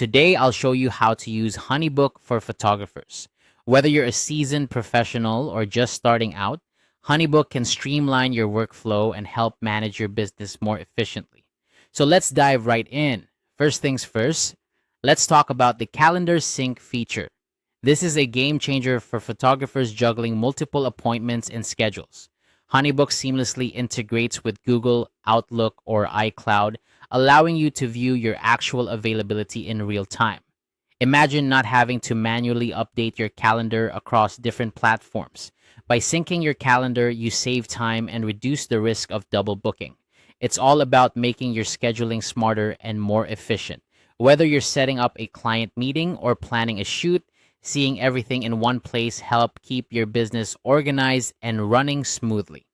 Today, I'll show you how to use Honeybook for photographers. Whether you're a seasoned professional or just starting out, Honeybook can streamline your workflow and help manage your business more efficiently. So let's dive right in. First things first, let's talk about the calendar sync feature. This is a game changer for photographers juggling multiple appointments and schedules. Honeybook seamlessly integrates with Google, Outlook, or iCloud, allowing you to view your actual availability in real time. Imagine not having to manually update your calendar across different platforms. By syncing your calendar, you save time and reduce the risk of double booking. It's all about making your scheduling smarter and more efficient. Whether you're setting up a client meeting or planning a shoot, seeing everything in one place help keep your business organized and running smoothly.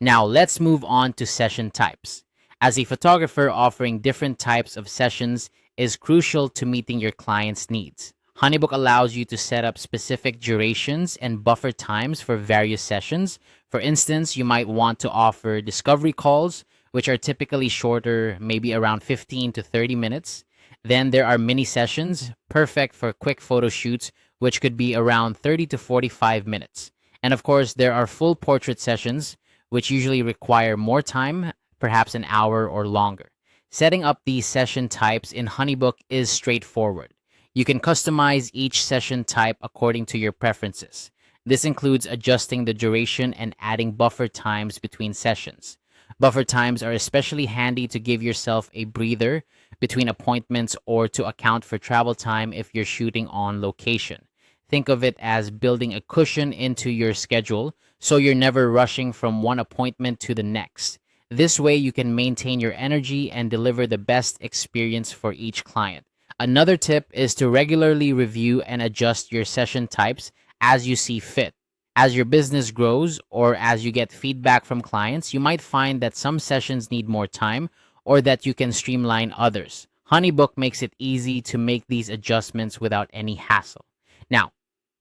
Now, let's move on to session types. As a photographer, offering different types of sessions is crucial to meeting your clients' needs. Honeybook allows you to set up specific durations and buffer times for various sessions. For instance, you might want to offer discovery calls, which are typically shorter, maybe around 15 to 30 minutes. Then there are mini sessions, perfect for quick photo shoots, which could be around 30 to 45 minutes. And of course, there are full portrait sessions, which usually require more time, perhaps an hour or longer. Setting up these session types in Honeybook is straightforward. You can customize each session type according to your preferences. This includes adjusting the duration and adding buffer times between sessions. Buffer times are especially handy to give yourself a breather between appointments or to account for travel time if you're shooting on location. Think of it as building a cushion into your schedule so you're never rushing from one appointment to the next. This way, you can maintain your energy and deliver the best experience for each client. Another tip is to regularly review and adjust your session types as you see fit. As your business grows or as you get feedback from clients, you might find that some sessions need more time or that you can streamline others. Honeybook makes it easy to make these adjustments without any hassle. Now,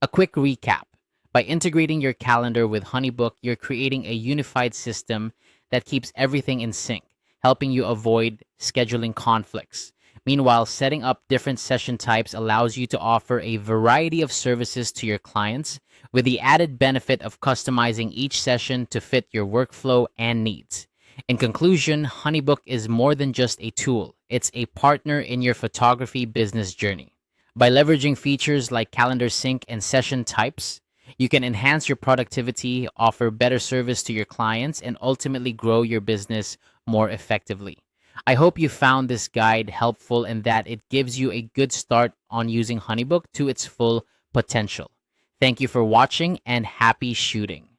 a quick recap. By integrating your calendar with Honeybook, you're creating a unified system that keeps everything in sync, helping you avoid scheduling conflicts. Meanwhile, setting up different session types allows you to offer a variety of services to your clients with the added benefit of customizing each session to fit your workflow and needs. In conclusion, Honeybook is more than just a tool. It's a partner in your photography business journey. By leveraging features like calendar sync and session types, you can enhance your productivity, offer better service to your clients, and ultimately grow your business more effectively. I hope you found this guide helpful and that it gives you a good start on using Honeybook to its full potential. Thank you for watching and happy shooting.